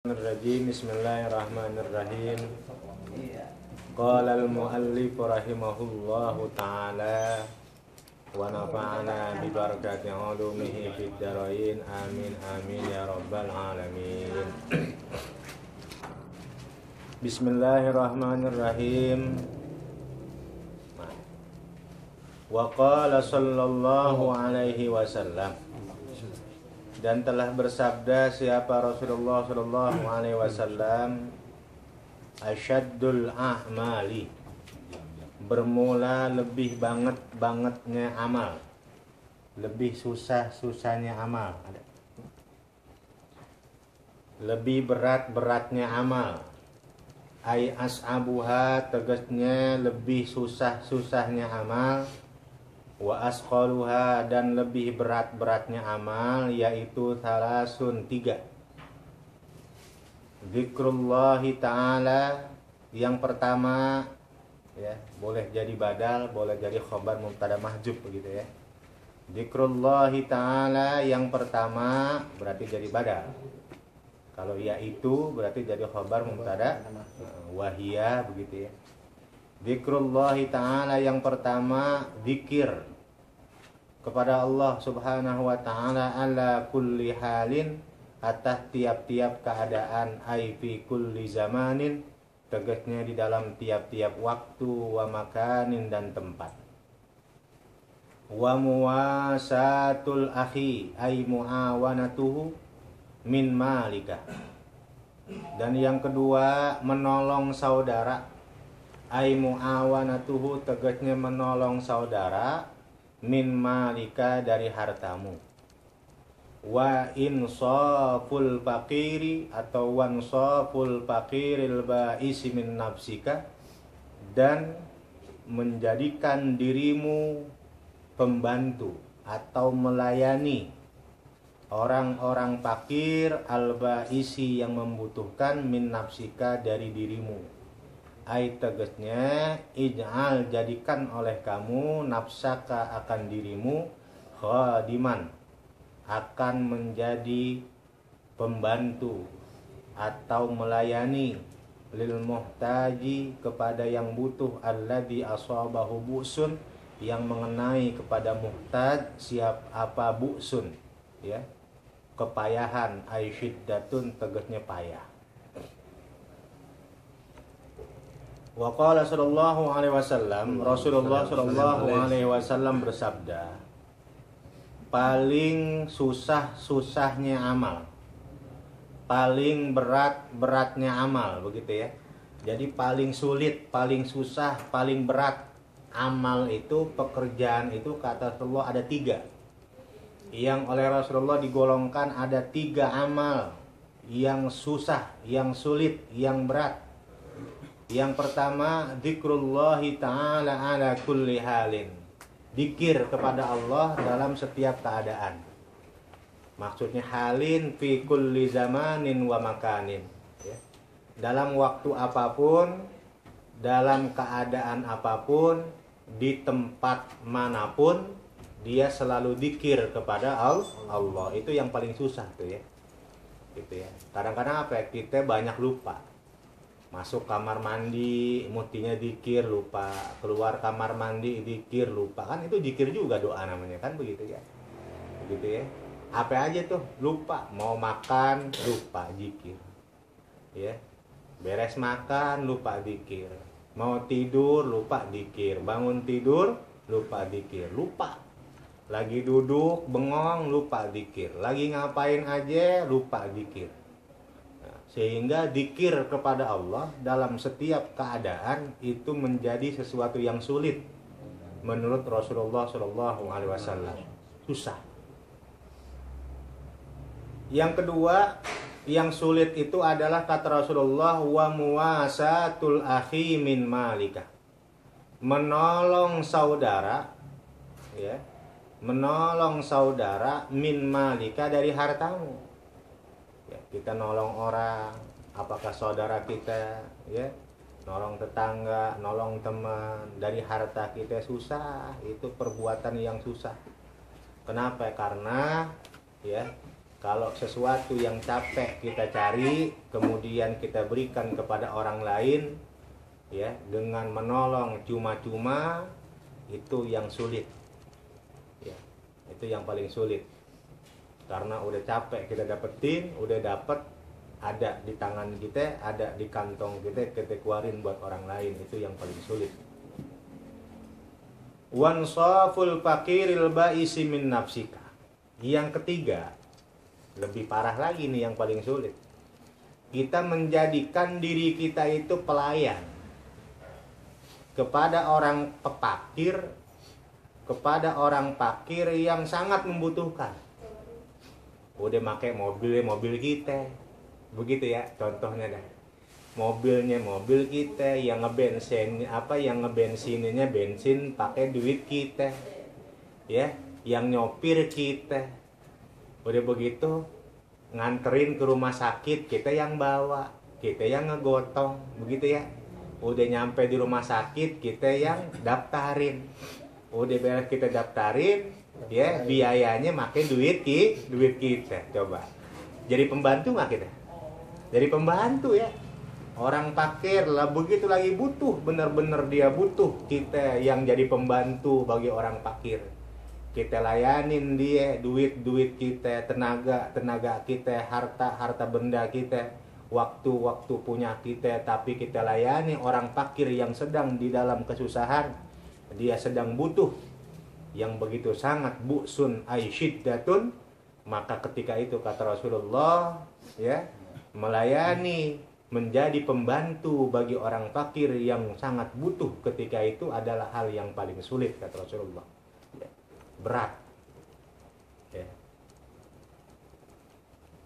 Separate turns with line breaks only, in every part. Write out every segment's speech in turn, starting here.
Bismillahirrahmanirrahim. Qala al-muallif rahimahullahu ta'ala wa nafa'ana bi barakati ulumihi fid dharain amin amin ya rabbal alamin. Bismillahirrahmanirrahim. Wa qala sallallahu alaihi wasallam, dan telah bersabda siapa Rasulullah sallallahu alaihi wasallam, asyaddul a'mali, bermula lebih bangetnya amal, lebih susahnya amal, lebih beratnya amal, ai as'abuha, tegasnya lebih susahnya amal, wa asqaluha, dan lebih beratnya amal, yaitu salasun, 3. Zikrullahi ta'ala, yang pertama ya, boleh jadi badal, boleh jadi khobar mubtada mahjub begitu ya. Zikrullahi ta'ala yang pertama berarti jadi badal. Kalau yaitu berarti jadi khobar mubtada wahia begitu ya. Zikrullahi ta'ala yang pertama, zikir kepada Allah subhanahu wa ta'ala ala kulli halin, atas tiap-tiap keadaan, ai fi kulli zamanin, tegasnya di dalam tiap-tiap waktu, wa makanin, dan tempat. Wa muwasatul akhi, ai muawanatuhu min malika, dan yang kedua menolong saudara, ai muawanatuhu, tegasnya menolong saudara, min malika, dari hartamu. Wa insaful faqiri, atau wansaful faqiril ba'isi min nafsika, dan menjadikan dirimu pembantu atau melayani orang-orang fakir, al-ba'isi, yang membutuhkan, min nafsika, dari dirimu. Ai tegasnya ij'al, jadikan oleh kamu, nafsaka, akan dirimu, khadiman, akan menjadi pembantu atau melayani, lil muhtaji, kepada yang butuh, alladzi asabahu bu'sun, yang mengenai kepada muhtaj, siap apa bu'sun ya, kepayahan, ai syiddatun, tegasnya payah. Wa qala sallallahu alaihi wasallam, Rasulullah sallallahu alaihi wasallam bersabda, paling susahnya amal, paling beratnya amal begitu ya. Jadi paling sulit, paling susah, paling berat amal itu, pekerjaan itu, kata Rasulullah ada 3. Yang oleh Rasulullah digolongkan ada 3 amal yang susah, yang sulit, yang berat. Yang pertama, zikrullahi ta'ala ala kulli halin, zikir kepada Allah dalam setiap keadaan. Maksudnya halin fi kulli zamanin wa makanin ya. Dalam waktu apapun, dalam keadaan apapun, di tempat manapun, dia selalu zikir kepada Allah. Itu yang paling susah tuh ya. Gitu ya. Kadang-kadang apa ya, kita banyak lupa. Masuk kamar mandi, mutinya zikir, lupa. Keluar kamar mandi, zikir, lupa. Kan itu zikir juga, doa namanya, kan begitu ya. Begitu ya. Apa aja tuh, lupa. Mau makan, lupa, zikir. Ya. Beres makan, lupa, zikir. Mau tidur, lupa, zikir. Bangun tidur, lupa, zikir. Lupa. Lagi duduk, bengong, lupa, zikir. Lagi ngapain aja, lupa, zikir. Sehingga zikir kepada Allah dalam setiap keadaan itu menjadi sesuatu yang sulit menurut Rasulullah SAW. Susah. Yang kedua, yang sulit itu adalah, kata Rasulullah, wa muwasatul akhi min malika, menolong saudara ya, menolong saudara, min malika, dari hartamu. Kita nolong orang, apakah saudara kita ya, nolong tetangga, nolong teman, dari harta kita susah. Itu perbuatan yang susah. Kenapa? Karena ya, Kalau sesuatu yang capek kita cari, kemudian kita berikan kepada orang lain, ya, dengan menolong cuma-cuma, itu yang sulit. Ya, itu yang paling sulit. Karena udah capek kita dapetin, udah dapet, ada di tangan kita, ada di kantong kita keluarin buat orang lain, itu yang paling sulit. Wansaful fakiril ba'isi min nafsika. Yang ketiga, lebih parah lagi nih, yang paling sulit. Kita menjadikan diri kita itu pelayan kepada orang fakir, kepada orang fakir yang sangat membutuhkan. Udah pakai mobil kita, begitu ya contohnya dah. Mobilnya mobil kita, yang ngebensinnya bensin pakai duit kita, ya, yang nyopir kita. Udah begitu nganterin ke rumah sakit, kita yang bawa, kita yang ngegotong, begitu ya. Udah nyampe di rumah sakit, kita yang daftarin. Udah beres kita daftarin, ya, biayanya makin duit kita. Coba, jadi pembantu nggak kita? Jadi pembantu ya. Orang fakir lah begitu lagi butuh, bener-bener dia butuh, kita yang jadi pembantu bagi orang fakir. Kita layanin dia, duit kita, tenaga kita, harta benda kita, waktu punya kita, tapi kita layani orang fakir yang sedang di dalam kesusahan, dia sedang butuh, yang begitu sangat, bu'sun ay syiddatun. Maka ketika itu kata Rasulullah, ya, melayani, menjadi pembantu bagi orang fakir yang sangat butuh ketika itu adalah hal yang paling sulit, kata Rasulullah. Berat, ya.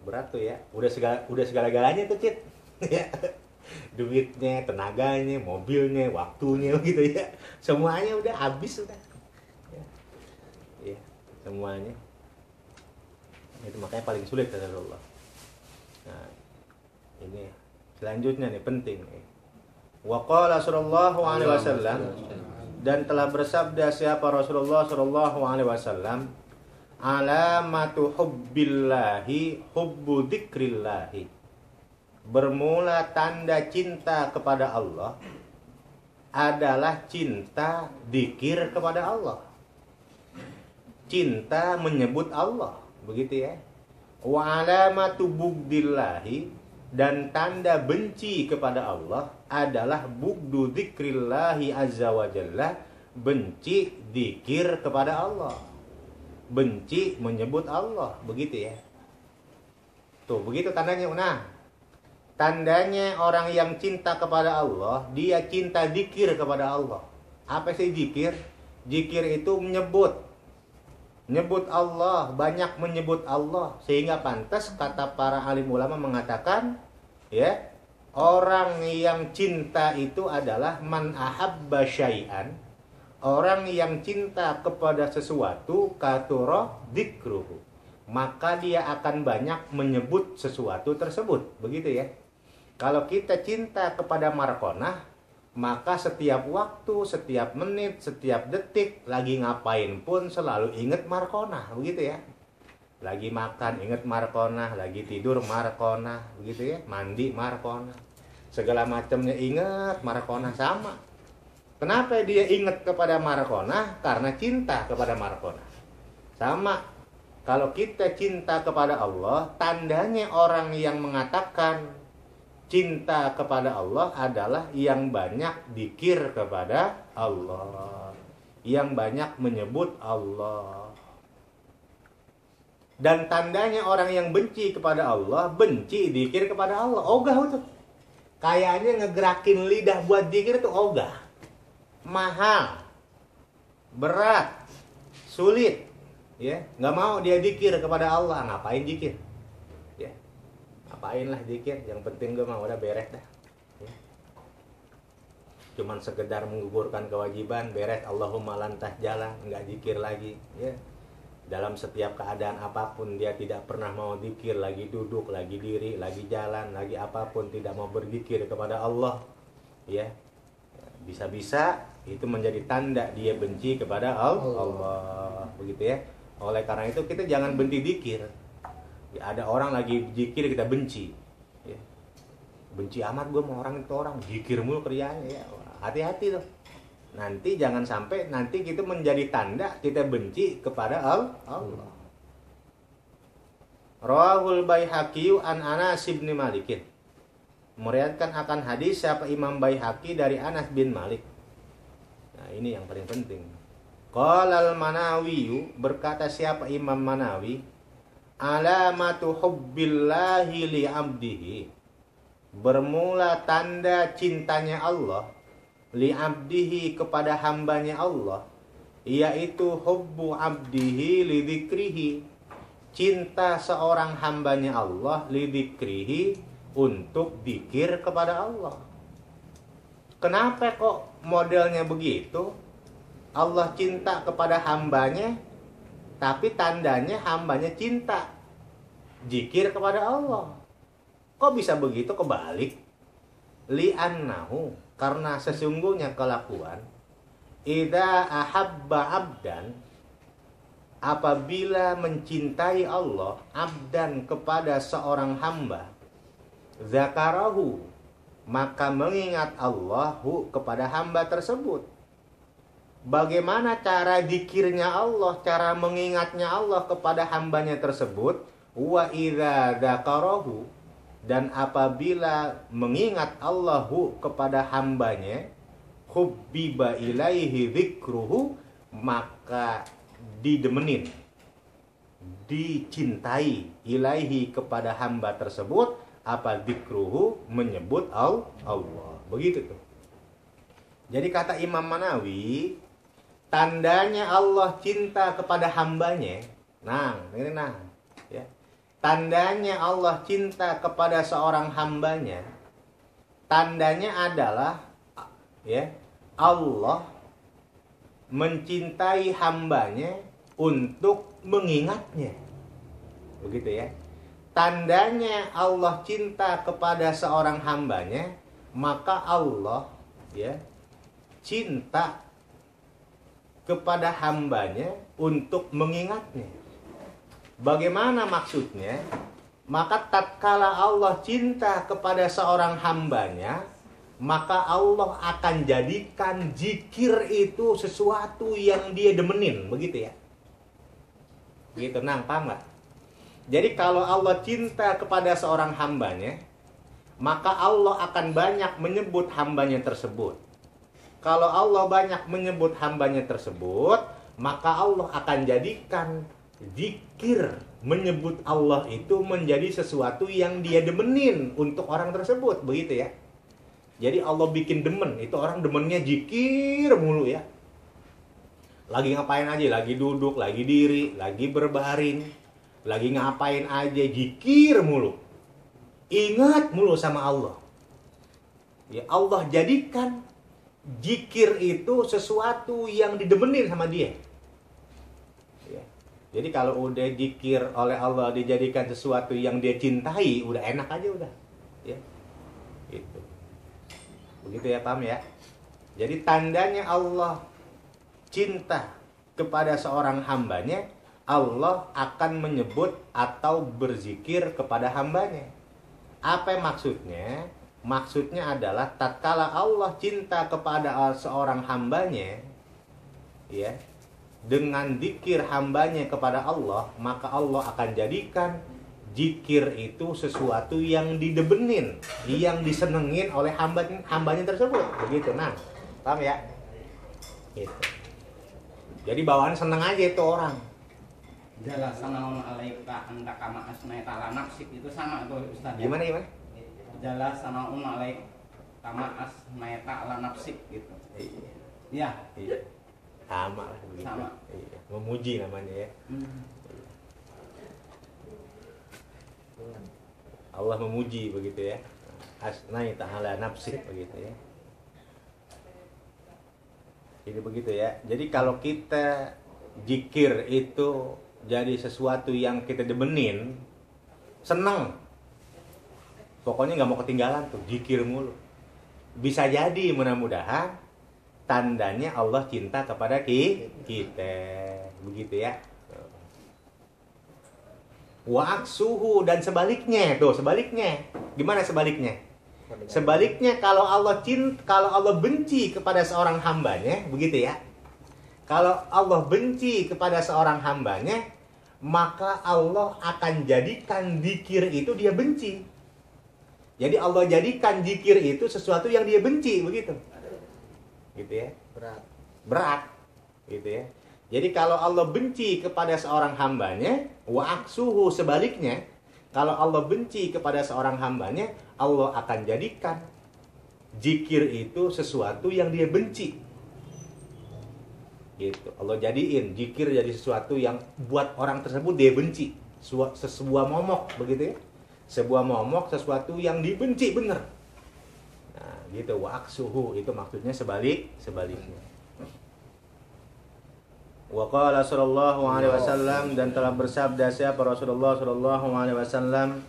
Berat tuh ya, udah segala-galanya tuh, Cit. Duitnya, tenaganya, mobilnya, waktunya, gitu ya, semuanya udah habis udah, ya, semuanya. Itu makanya paling sulit, kata Rasulullah. Nah, ini selanjutnya nih penting nih. Wa qala sallallahu alaihi wasallam, dan telah bersabda siapa Rasulullah sallallahu alaihi wasallam, alamatu hubbillahi hubbu dzikrillahi. Bermula tanda cinta kepada Allah adalah cinta dzikir kepada Allah. Cinta menyebut Allah, begitu ya. Wa alamatu bugdillahi, dan tanda benci kepada Allah adalah bugdu dzikrillahi azza wa jalla, benci dzikir kepada Allah, benci menyebut Allah, begitu ya. Tuh, begitu tandanya. Nah, tandanya orang yang cinta kepada Allah, dia cinta dzikir kepada Allah. Apa sih dzikir? Dzikir itu menyebut Allah, banyak menyebut Allah, sehingga pantas kata para alim ulama mengatakan, ya, orang yang cinta itu adalah man ahabba syai'an, orang yang cinta kepada sesuatu, kathura dzikruhu, maka dia akan banyak menyebut sesuatu tersebut, begitu ya. Kalau kita cinta kepada markonah, maka setiap waktu, setiap menit, setiap detik, lagi ngapain pun selalu ingat markonah, begitu ya. Lagi makan ingat markonah, lagi tidur markonah, begitu ya. Mandi markonah, segala macamnya ingat markonah. Sama. Kenapa dia ingat kepada markonah? Karena cinta kepada markonah. Sama. Kalau kita cinta kepada Allah, tandanya orang yang mengatakan cinta kepada Allah adalah yang banyak dzikir kepada Allah, yang banyak menyebut Allah. Dan tandanya orang yang benci kepada Allah, benci dzikir kepada Allah. Ogah tuh. Kayaknya ngegerakin lidah buat dzikir tuh ogah. Mahal, berat, sulit, ya. Nggak mau dia dzikir kepada Allah. Ngapain dzikir? Apain lah dzikir, yang penting gue mah udah beres dah, ya. Cuman sekedar menggugurkan kewajiban, beres, Allahumma lantah jalan, nggak dzikir lagi, ya. Dalam setiap keadaan apapun dia tidak pernah mau dzikir, lagi duduk, lagi diri, lagi jalan, lagi apapun tidak mau berzikir kepada Allah, ya. Bisa-bisa itu menjadi tanda dia benci kepada Allah, begitu ya. Oleh karena itu kita jangan berhenti dzikir. Ya, ada orang lagi zikir kita benci. Ya. Benci amat gue sama orang itu orang. Zikir mulu kerjanya ya. Hati-hati tuh. Nanti jangan sampai nanti kita menjadi tanda kita benci kepada Allah. Rawahul Baihaqi an Anas bin Malikin. Meriwayatkan akan hadis siapa Imam Baihaqi dari Anas bin Malik. Nah, ini yang paling penting. Qala al-Manawi, berkata siapa Imam Manawi, alamatu hubbillahi li 'abdihi. Bermula tanda cintanya Allah li 'abdihi kepada hambanya Allah, yaitu hubbu 'abdihi li dzikrihi. Cinta seorang hambanya Allah li dzikrihi, untuk dzikir kepada Allah. Kenapa kok modelnya begitu? Allah cinta kepada hambanya, tapi tandanya hambanya cinta dzikir kepada Allah. Kok bisa begitu kebalik? Li'annahu, karena sesungguhnya kelakuan idza ahabba abdan, apabila mencintai Allah, abdan kepada seorang hamba, zakarahu, maka mengingat Allahu kepada hamba tersebut. Bagaimana cara dzikirnya Allah, cara mengingatnya Allah kepada hambanya tersebut? Wa idza dzakarahu, dan apabila mengingat Allahu kepada hambanya, hubbiba ilaihi dzikruhu, maka didemenin, dicintai ilaihi kepada hamba tersebut apa dzikruhu, menyebut Allah. Begitu tuh. Jadi kata Imam Manawi, tandanya Allah cinta kepada hambanya. Nah, ini ya. Tandanya Allah cinta kepada seorang hambanya, tandanya adalah ya, Allah mencintai hambanya untuk mengingatnya. Begitu ya. Tandanya Allah cinta kepada seorang hambanya, maka Allah ya cinta kepada hambanya untuk mengingatnya. Bagaimana maksudnya? Maka tatkala Allah cinta kepada seorang hambanya, maka Allah akan jadikan zikir itu sesuatu yang dia demenin, begitu ya. Begitu, paham gak? Jadi kalau Allah cinta kepada seorang hambanya, maka Allah akan banyak menyebut hambanya tersebut. Kalau Allah banyak menyebut hambanya tersebut, maka Allah akan jadikan zikir menyebut Allah itu menjadi sesuatu yang dia demenin untuk orang tersebut, begitu ya. Jadi Allah bikin demen, itu orang demennya zikir mulu ya. Lagi ngapain aja, lagi duduk, lagi diri, lagi berbaring, lagi ngapain aja zikir mulu. Ingat mulu sama Allah. Ya, Allah jadikan zikir itu sesuatu yang didemenin sama dia. Ya. Jadi kalau udah zikir oleh Allah dijadikan sesuatu yang dia cintai, udah enak aja udah. Ya. Gitu. Begitu ya, paham ya? Jadi tandanya Allah cinta kepada seorang hambanya, Allah akan menyebut atau berzikir kepada hambanya. Apa maksudnya? Maksudnya adalah tatkala Allah cinta kepada seorang hambanya, ya, dengan zikir hambanya kepada Allah, maka Allah akan jadikan zikir itu sesuatu yang didebenin, yang disenengin oleh hambanya tersebut. Begitu, paham ya? Gitu. Jadi bawaan seneng aja itu orang.
Jala sanaun alaika andaka ma asnaita ala nafsik, itu sama tuh Ustaz.
Gimana?
Jala sanaun alaika ma asnaita ala nafsik gitu. Iya.
Iya. Sama lah begitu.
Sama.
Iya. Memuji namanya ya. Allah memuji begitu ya. Asnaita ala nafsik begitu ya. Jadi begitu ya. Jadi kalau kita zikir itu jadi sesuatu yang kita demenin, seneng, pokoknya nggak mau ketinggalan tuh zikir mulu. Bisa jadi mudah-mudahan tandanya Allah cinta kepada kita, begitu ya. Wa aksuhu, dan sebaliknya. Tuh, sebaliknya. Gimana sebaliknya? Sebaliknya kalau Allah benci kepada seorang hambanya, begitu ya. Kalau Allah benci kepada seorang hambanya, maka Allah akan jadikan zikir itu dia benci. Jadi Allah jadikan zikir itu sesuatu yang dia benci, begitu. Gitu ya. Berat. Gitu ya. Jadi kalau Allah benci kepada seorang hambanya, wa aksuhu, sebaliknya, kalau Allah benci kepada seorang hambanya, Allah akan jadikan zikir itu sesuatu yang dia benci. Gitu. Allah jadiin zikir jadi sesuatu yang buat orang tersebut dia benci. Sebuah momok, begitu ya. Sebuah momok, sesuatu yang dibenci bener. Nah, gitu. Wa aksuhu, itu maksudnya sebaliknya. Wa qala sallallahu alaihi wasallam, dan telah bersabda siapa Rasulullah sallallahu alaihi wasallam,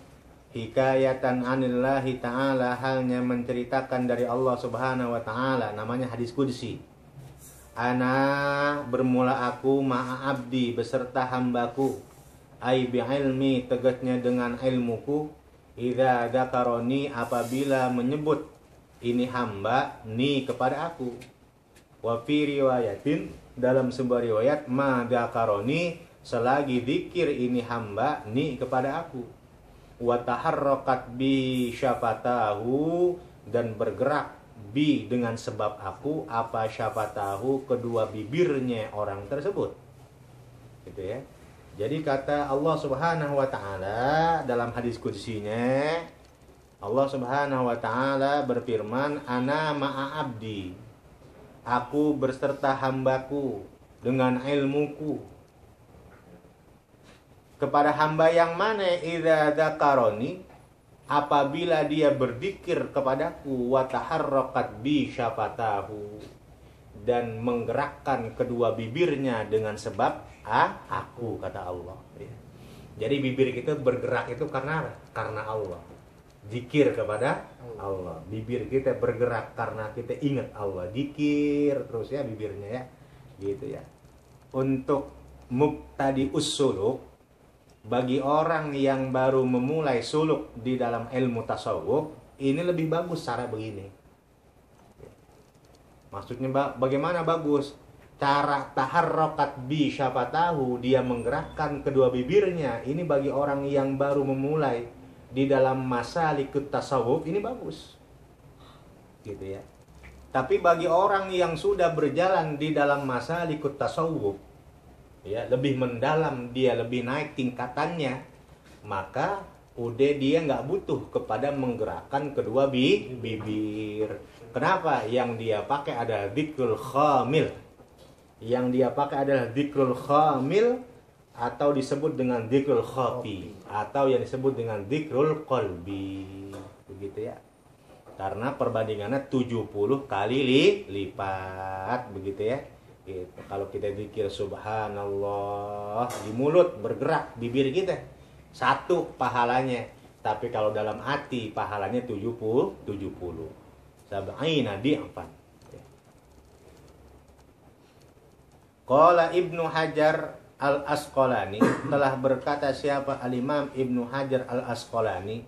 hikayatan anillahi ta'ala, halnya menceritakan dari Allah subhanahu wa ta'ala, namanya hadis qudsi. Ana, bermula aku, ma'a abdi, beserta hambaku, ai bi'ilmi, tegasnya dengan ilmuku, idza dzakaroni, apabila menyebut ini hamba ni kepada aku. Wa fi riwayatin, dalam sebuah riwayat, ma dzakaroni, selagi zikir ini hamba ni kepada aku. Wa taharrakat bi syafatahu, dan bergerak bi dengan sebab aku, apa syafatahu, kedua bibirnya orang tersebut. Gitu ya. Jadi kata Allah Subhanahu wa taala dalam hadis qudsinya, Allah Subhanahu wa taala berfirman, ana ma'a abdi, aku berserta hambaku dengan ilmuku. Kepada hamba yang mana? Idza dzakaroni, apabila dia berzikir kepadaku, wa taharrakat bi syafatahu, dan menggerakkan kedua bibirnya dengan sebab aku, kata Allah. Jadi bibir kita bergerak itu karena Allah. Zikir kepada Allah. Bibir kita bergerak karena kita ingat Allah. Zikir terus ya bibirnya ya. Gitu ya. Untuk mubtadi'us suluk, bagi orang yang baru memulai suluk di dalam ilmu tasawuf, ini lebih bagus cara begini. Maksudnya bagaimana bagus? Cara taharrakat bi syafatahu, dia menggerakkan kedua bibirnya. Ini bagi orang yang baru memulai di dalam masalikut tasawuf, ini bagus. Gitu ya. Tapi bagi orang yang sudah berjalan di dalam masalikut tasawuf, ya, lebih mendalam, dia lebih naik tingkatannya, maka udah dia nggak butuh kepada menggerakkan kedua bibir. Kenapa? Yang dia pakai adalah dzikrul khamil. Yang dia pakai adalah dzikrul khamil, atau disebut dengan dzikrul khafi, atau yang disebut dengan dzikrul qalbi. Begitu ya. Karena perbandingannya 70 kali lipat, begitu ya. Gitu. Kalau kita zikir subhanallah di mulut bergerak bibir kita, satu pahalanya. Tapi kalau dalam hati pahalanya 70. Sab'ina di'fan. Qala Ibnu Hajar Al-Asqalani, telah berkata siapa Al-Imam Ibnu Hajar Al-Asqalani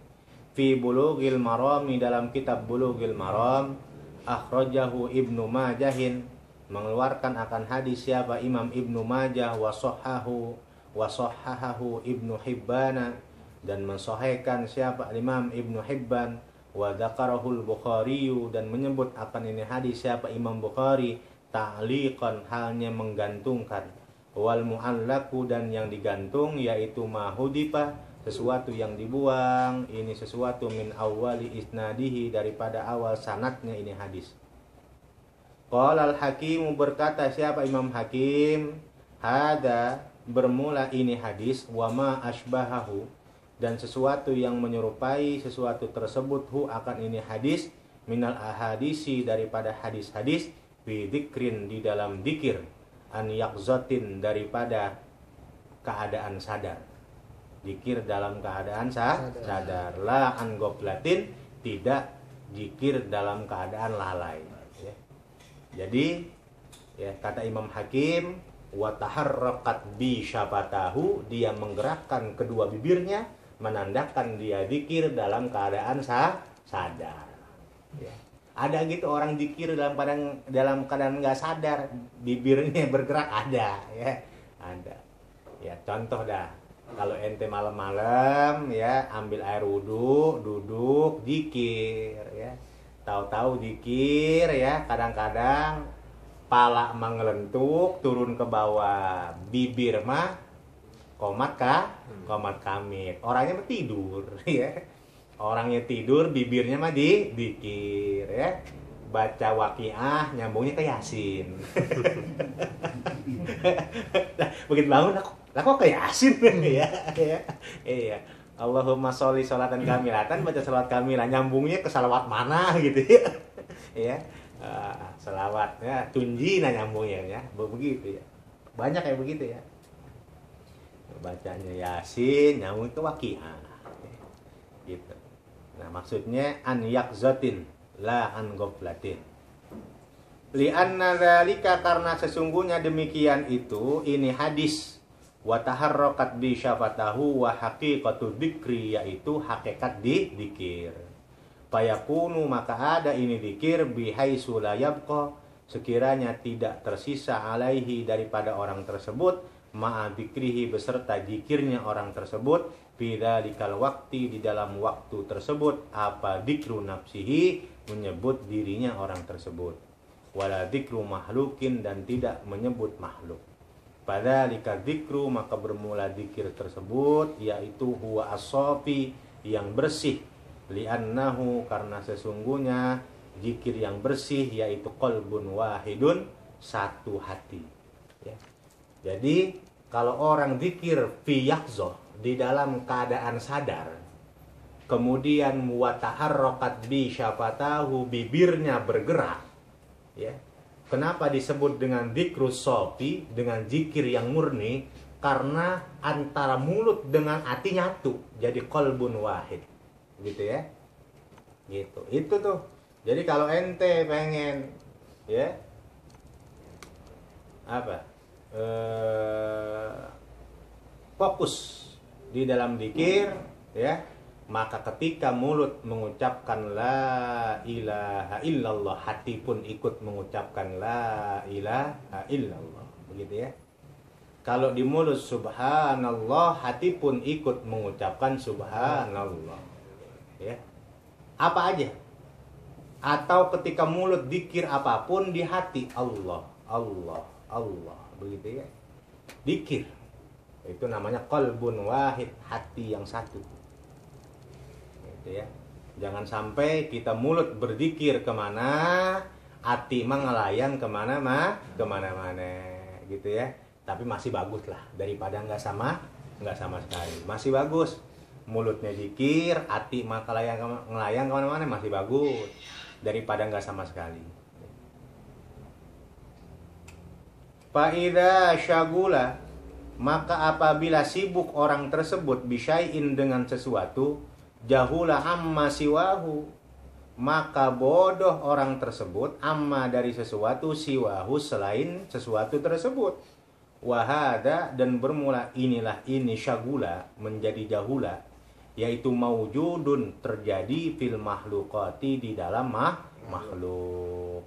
fi Bulughil Marami, dalam kitab Bulughil Maram, akhrajahu Ibnu Majahin, mengeluarkan akan hadis siapa Imam Ibnu Majah, wa sahhahahu Ibnu Hibbana, dan mensahihkan siapa Imam Ibnu Hibban, wa dzakarahul Bukhari, dan menyebut akan ini hadis siapa Imam Bukhari ta'liqan, halnya menggantungkan, wal mu'allaku, dan yang digantung yaitu mahudifa, sesuatu yang dibuang, ini sesuatu min awwali isnadihi, daripada awal sanadnya ini hadis. Qala al-Hakim, berkata siapa Imam Hakim, hada, bermula ini hadis, wa ma asbahahu, dan sesuatu yang menyerupai sesuatu tersebut, hu, akan ini hadis, minal ahadisi, daripada hadis-hadis, bi dzikrin, di dalam dzikir, an yaqzatin, daripada keadaan sadar. Dzikir dalam keadaan sadar, la an goflatin, tidak dzikir dalam keadaan lalai. Ya. Jadi ya, kata Imam Hakim, wa taharrakat bi syafatahu, dia menggerakkan kedua bibirnya, menandakan dia zikir dalam keadaan sadar. Ya. Ada gitu orang zikir dalam keadaan nggak sadar, bibirnya bergerak, ada ya, ada. Ya contoh dah, kalau ente malam-malam ya ambil air wudhu, duduk zikir ya, tahu-tahu zikir ya, kadang-kadang pala mengelentuk turun ke bawah, bibir mah komat kamit, orangnya tidur ya, orangnya tidur, bibirnya mah dikir ya, baca waqiah nyambungnya ke yasin. Begitu bangun aku ke yasin ya, iya. Allahumma sholli sholatan kamilatan, baca salat kamilah, nyambungnya ke salawat mana gitu ya. Ya. Selawat ya, tunji nyambungnya ya, begitu ya. Banyak kayak begitu ya. Bacanya yasin nyambung ke waqiah. Gitu. Nah, maksudnya an yakzatin la an ghaflatin. Li'anna dzalika, karena sesungguhnya demikian itu, ini hadis wa taharrakat bi syafatahu wa haqiqatu dzikri, yaitu hakikat dzikir. Fayakunu, maka ada ini dzikir bihaitsu la yabqa, sekiranya tidak tersisa alaihi daripada orang tersebut, ma'a dzikrihi, beserta dzikirnya orang tersebut, bidzalikal waqti, di dalam waktu tersebut, apa dzikru nafsihi, menyebut dirinya orang tersebut, wala dzikru mahlukin, dan tidak menyebut makhluk. Padzalika dzikru, maka bermula dzikir tersebut, yaitu huwa as-safi, yang bersih, li'annahu, karena sesungguhnya zikir yang bersih yaitu qalbun wahidun, satu hati ya. Jadi kalau orang zikir fi yaqzah, di dalam keadaan sadar, kemudian wa taharrakat bi syafatahu, bibirnya bergerak ya. Kenapa disebut dengan dzikrus shafi, dengan zikir yang murni? Karena antara mulut dengan hati nyatu, jadi qalbun wahid. Gitu ya, gitu, itu tuh. Jadi kalau ente pengen ya apa fokus di dalam dzikir ya, maka ketika mulut mengucapkan la ilaha illallah, hati pun ikut mengucapkan la ilaha illallah, begitu ya. Kalau di mulut subhanallah, hati pun ikut mengucapkan subhanallah ya, apa aja. Atau ketika mulut dzikir apapun, di hati Allah Allah Allah, begitu ya, dzikir itu namanya qalbun wahid, hati yang satu gitu ya. Jangan sampai kita mulut berzikir kemana, hati mengelayang kemana-mana gitu ya. Tapi masih bagus lah daripada nggak sama sekali, masih bagus. Mulutnya zikir, hati maka ngelayang kemana-mana, masih bagus daripada nggak sama sekali. Fa'idha syagula, maka apabila sibuk orang tersebut bisyai'in, dengan sesuatu, jahula amma siwahu, maka bodoh orang tersebut amma dari sesuatu, siwahu selain sesuatu tersebut. Wahada, dan bermula inilah ini syagula, menjadi jahula, yaitu maujudun, terjadi fil mahlukati, di dalam makhluk.